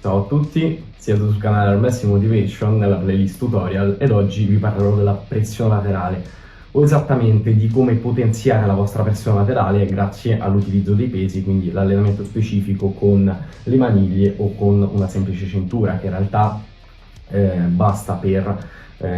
Ciao a tutti, siete sul canale Armessi Motivation nella playlist tutorial ed oggi vi parlerò della pressione laterale o esattamente di come potenziare la vostra pressione laterale grazie all'utilizzo dei pesi, quindi l'allenamento specifico con le maniglie o con una semplice cintura che in realtà basta per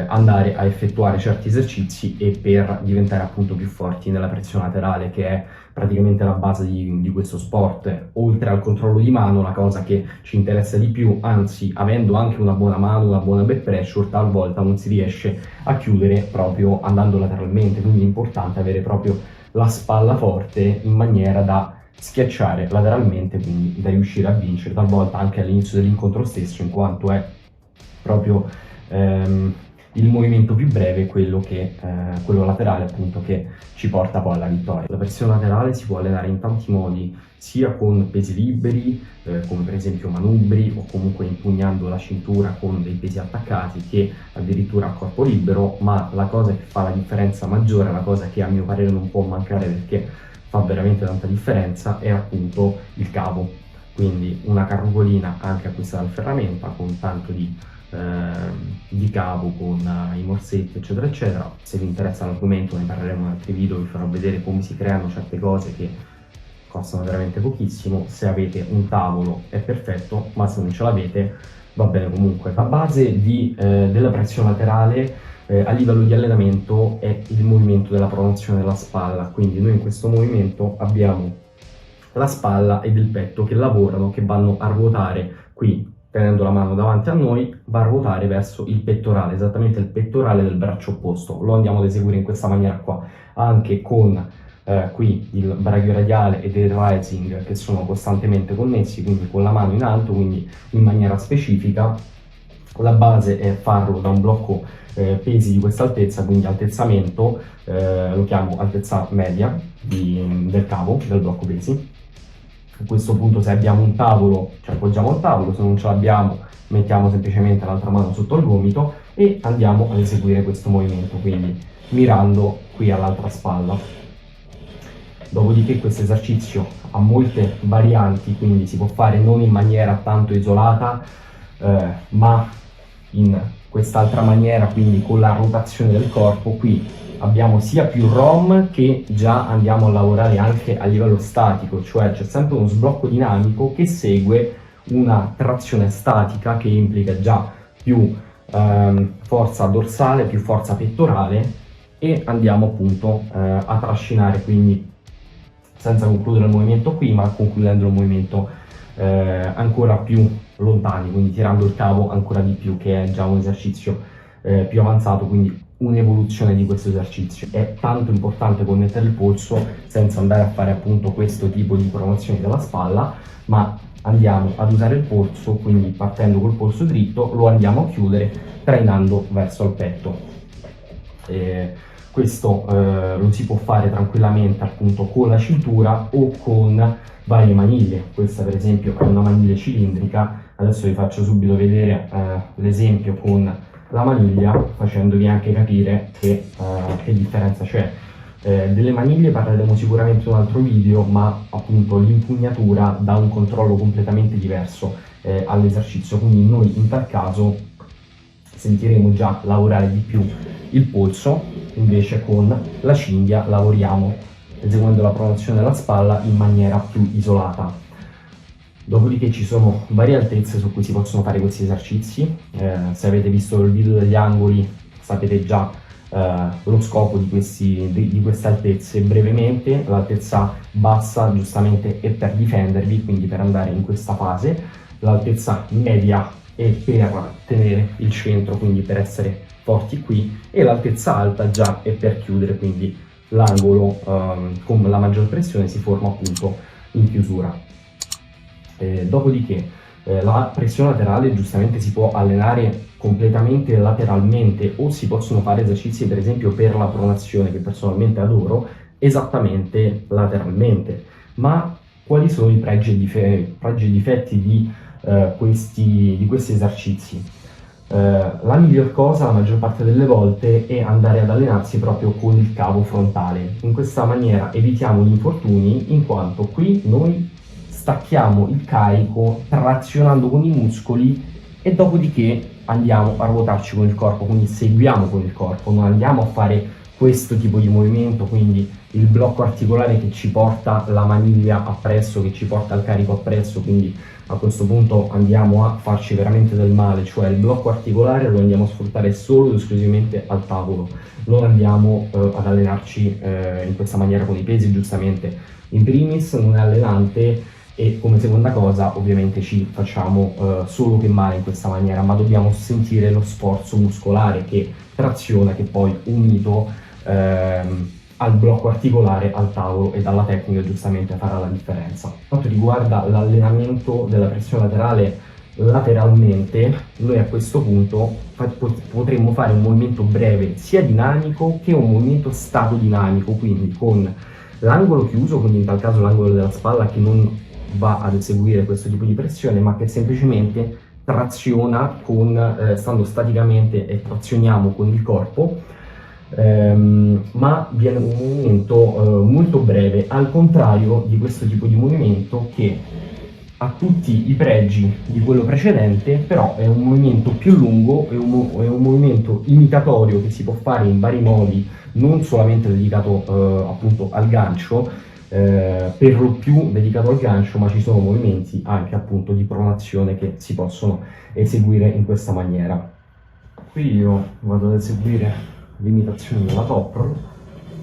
andare a effettuare certi esercizi e per diventare appunto più forti nella pressione laterale, che è praticamente la base di questo sport. Oltre al controllo di mano, la cosa che ci interessa di più, anzi avendo anche una buona mano, una buona back pressure, talvolta non si riesce a chiudere proprio andando lateralmente, quindi è importante avere proprio la spalla forte in maniera da schiacciare lateralmente, quindi da riuscire a vincere talvolta anche all'inizio dell'incontro stesso, in quanto è proprio il movimento più breve, quello laterale appunto, che ci porta poi alla vittoria. La pressione laterale si può allenare in tanti modi, sia con pesi liberi, come per esempio manubri, o comunque impugnando la cintura con dei pesi attaccati, che addirittura a corpo libero, ma la cosa che fa la differenza maggiore, la cosa che a mio parere non può mancare perché fa veramente tanta differenza, è appunto il cavo. Quindi una carrucolina anche acquistata al ferramenta con tanto di cavo, con i morsetti eccetera eccetera. Se vi interessa l'argomento ne parleremo in altri video, vi farò vedere come si creano certe cose che costano veramente pochissimo. Se avete un tavolo è perfetto, ma se non ce l'avete va bene comunque. La base della pressione laterale a livello di allenamento è il movimento della pronazione della spalla, quindi noi in questo movimento abbiamo la spalla ed il petto che lavorano, che vanno a ruotare qui, tenendo la mano davanti a noi, va a ruotare verso il pettorale, esattamente il pettorale del braccio opposto. Lo andiamo ad eseguire in questa maniera qua, anche con qui il brachioradiale ed il rising che sono costantemente connessi, quindi con la mano in alto, quindi in maniera specifica. La base è farlo da un blocco pesi di questa altezza, quindi altezzamento, lo chiamo altezza media del cavo, del blocco pesi. A questo punto, se abbiamo un tavolo ci appoggiamo al tavolo, se non ce l'abbiamo mettiamo semplicemente l'altra mano sotto il gomito e andiamo ad eseguire questo movimento, quindi mirando qui all'altra spalla. Dopodiché questo esercizio ha molte varianti, quindi si può fare non in maniera tanto isolata, ma in quest'altra maniera, quindi con la rotazione del corpo. Qui abbiamo sia più ROM che già andiamo a lavorare anche a livello statico, cioè c'è sempre uno sblocco dinamico che segue una trazione statica che implica già più forza dorsale, più forza pettorale, e andiamo appunto a trascinare, quindi senza concludere il movimento qui, ma concludendo il movimento ancora più lontani, quindi tirando il cavo ancora di più, che è già un esercizio più avanzato, quindi un'evoluzione di questo esercizio. È tanto importante connettere il polso senza andare a fare appunto questo tipo di promozioni della spalla, ma andiamo ad usare il polso, quindi partendo col polso dritto lo andiamo a chiudere trainando verso il petto. Questo lo si può fare tranquillamente appunto con la cintura o con varie maniglie. Questa per esempio è una maniglia cilindrica, adesso vi faccio subito vedere l'esempio con la maniglia, facendovi anche capire che differenza c'è. Delle maniglie parleremo sicuramente in un altro video, ma appunto l'impugnatura dà un controllo completamente diverso all'esercizio, quindi noi in tal caso sentiremo già lavorare di più il polso, invece con la cinghia lavoriamo eseguendo la pronazione della spalla in maniera più isolata. Dopodiché ci sono varie altezze su cui si possono fare questi esercizi. Se avete visto il video degli angoli sapete già lo scopo di queste altezze. Brevemente, l'altezza bassa giustamente è per difendervi, quindi per andare in questa fase, l'altezza media è per tenere il centro, quindi per essere forti qui, e l'altezza alta già è per chiudere, quindi l'angolo con la maggior pressione si forma appunto in chiusura. Dopodiché la pressione laterale giustamente si può allenare completamente lateralmente, o si possono fare esercizi per esempio per la pronazione, che personalmente adoro, esattamente lateralmente. Ma quali sono i pregi e difetti di questi esercizi? La miglior cosa la maggior parte delle volte è andare ad allenarsi proprio con il cavo frontale. In questa maniera evitiamo gli infortuni, in quanto qui noi stacchiamo il carico trazionando con i muscoli e dopodiché andiamo a ruotarci con il corpo, quindi seguiamo con il corpo, non andiamo a fare questo tipo di movimento, quindi il blocco articolare che ci porta la maniglia appresso, che ci porta il carico appresso, quindi a questo punto andiamo a farci veramente del male, cioè il blocco articolare lo andiamo a sfruttare solo ed esclusivamente al tavolo, non andiamo ad allenarci in questa maniera con i pesi, giustamente in primis non è allenante e come seconda cosa ovviamente ci facciamo solo che male in questa maniera, ma dobbiamo sentire lo sforzo muscolare che traziona, che poi unito al blocco articolare, al tavolo e dalla tecnica giustamente farà la differenza. Per quanto riguarda l'allenamento della pressione laterale lateralmente, noi a questo punto potremmo fare un movimento breve sia dinamico che un movimento stato dinamico, quindi con l'angolo chiuso, quindi in tal caso l'angolo della spalla che non va ad eseguire questo tipo di pressione ma che semplicemente traziona stando staticamente e trazioniamo con il corpo, ma viene un movimento molto breve, al contrario di questo tipo di movimento che ha tutti i pregi di quello precedente, però è un movimento più lungo, è un movimento imitatorio che si può fare in vari modi, non solamente dedicato appunto al gancio, per lo più dedicato al gancio, ma ci sono movimenti anche appunto di pronazione che si possono eseguire in questa maniera. Qui io vado ad eseguire l'imitazione della top roll,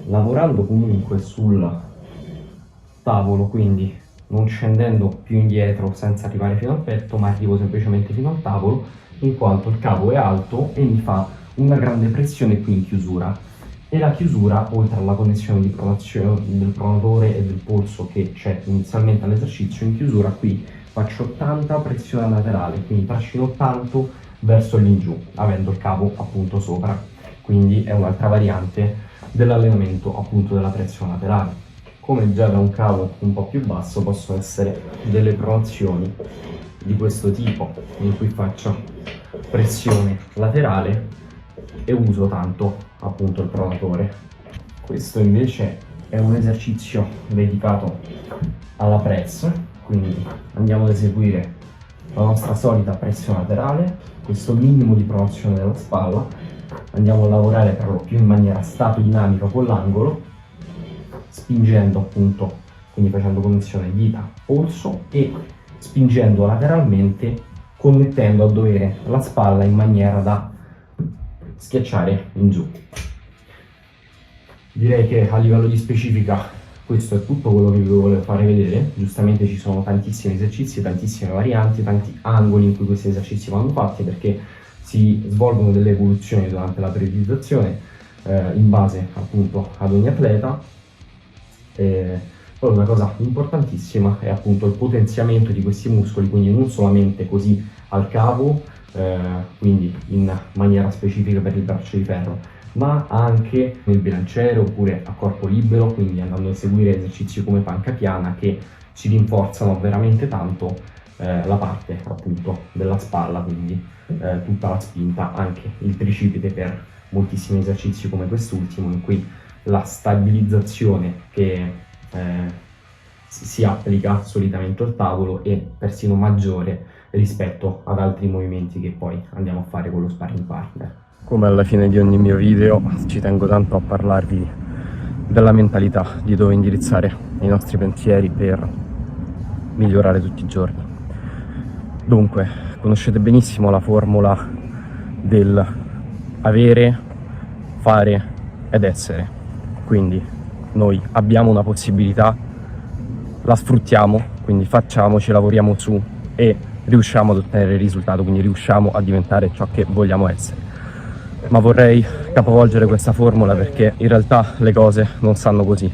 lavorando comunque sul tavolo, quindi non scendendo più indietro senza arrivare fino al petto, ma arrivo semplicemente fino al tavolo, in quanto il cavo è alto e mi fa una grande pressione qui in chiusura. E la chiusura, oltre alla connessione di pronazione del pronatore e del polso che c'è inizialmente all'esercizio, in chiusura qui faccio tanta pressione laterale, quindi trascino tanto verso l'ingiù, avendo il cavo appunto sopra. Quindi è un'altra variante dell'allenamento appunto della pressione laterale. Come già da un cavo un po' più basso possono essere delle pronazioni di questo tipo, in cui faccio pressione laterale e uso tanto appunto il pronatore. Questo invece è un esercizio dedicato alla press, quindi andiamo ad eseguire la nostra solita pressione laterale, questo minimo di pronazione della spalla. Andiamo a lavorare per lo più in maniera stato dinamica con l'angolo, spingendo appunto, quindi facendo connessione dita-polso e spingendo lateralmente, connettendo a dovere la spalla in maniera da schiacciare in giù. Direi che a livello di specifica questo è tutto quello che vi volevo fare vedere. Giustamente ci sono tantissimi esercizi, tantissime varianti, tanti angoli in cui questi esercizi vanno fatti, perché si svolgono delle evoluzioni durante la periodizzazione in base appunto ad ogni atleta. Poi una cosa importantissima è appunto il potenziamento di questi muscoli, quindi non solamente così al cavo, quindi in maniera specifica per il braccio di ferro, ma anche nel bilanciere oppure a corpo libero, quindi andando a eseguire esercizi come panca piana che ci rinforzano veramente tanto la parte appunto della spalla, quindi tutta la spinta, anche il tricipite per moltissimi esercizi come quest'ultimo, in cui la stabilizzazione che si applica solitamente al tavolo è persino maggiore rispetto ad altri movimenti che poi andiamo a fare con lo sparring partner. Come alla fine di ogni mio video, ci tengo tanto a parlarvi della mentalità, di dove indirizzare i nostri pensieri per migliorare tutti i giorni. Dunque, conoscete benissimo la formula del avere, fare ed essere. Quindi noi abbiamo una possibilità, la sfruttiamo, quindi facciamoci, lavoriamo su e riusciamo ad ottenere il risultato, quindi riusciamo a diventare ciò che vogliamo essere. Ma vorrei capovolgere questa formula perché in realtà le cose non stanno così.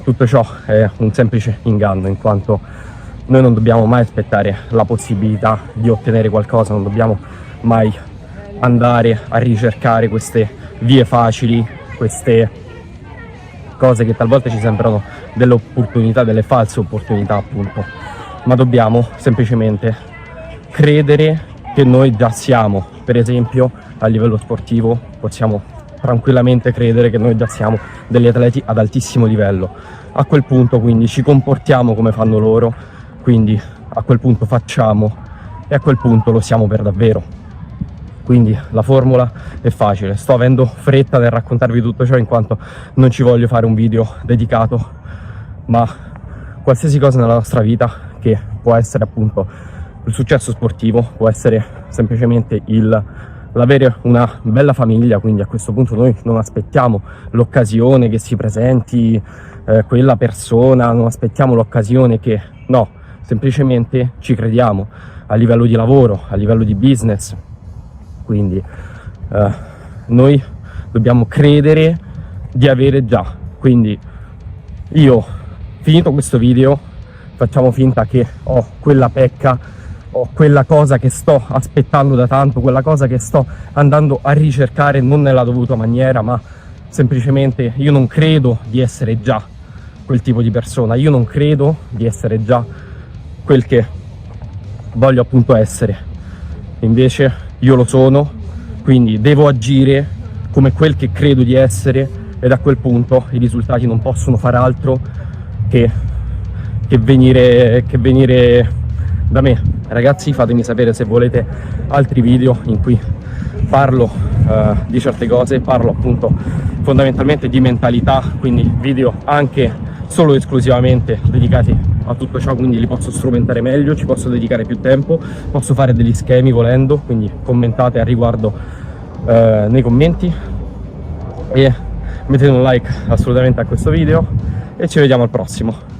Tutto ciò è un semplice inganno, in quanto noi non dobbiamo mai aspettare la possibilità di ottenere qualcosa, non dobbiamo mai andare a ricercare queste vie facili, queste cose che talvolta ci sembrano delle opportunità, delle false opportunità appunto, ma dobbiamo semplicemente credere che noi già siamo. Per esempio a livello sportivo possiamo tranquillamente credere che noi già siamo degli atleti ad altissimo livello, a quel punto quindi ci comportiamo come fanno loro, quindi a quel punto facciamo e a quel punto lo siamo per davvero. Quindi la formula è facile. Sto avendo fretta nel raccontarvi tutto ciò in quanto non ci voglio fare un video dedicato, ma qualsiasi cosa nella nostra vita, che può essere appunto il successo sportivo, può essere semplicemente l'avere una bella famiglia, quindi a questo punto noi non aspettiamo l'occasione che si presenti quella persona, non aspettiamo l'occasione che, no, semplicemente ci crediamo a livello di lavoro, a livello di business. Quindi noi dobbiamo credere di avere già. Quindi io, finito questo video, facciamo finta che ho quella pecca, ho quella cosa che sto aspettando da tanto, quella cosa che sto andando a ricercare non nella dovuta maniera, ma semplicemente io non credo di essere già quel tipo di persona, io non credo di essere già quel che voglio appunto essere, invece io lo sono, quindi devo agire come quel che credo di essere, ed a quel punto i risultati non possono far altro che venire da me. Ragazzi, fatemi sapere se volete altri video in cui parlo di certe cose, parlo appunto fondamentalmente di mentalità, quindi video anche solo esclusivamente dedicati a tutto ciò, quindi li posso strumentare meglio, ci posso dedicare più tempo, posso fare degli schemi volendo, quindi commentate a riguardo nei commenti e mettete un like assolutamente a questo video e ci vediamo al prossimo.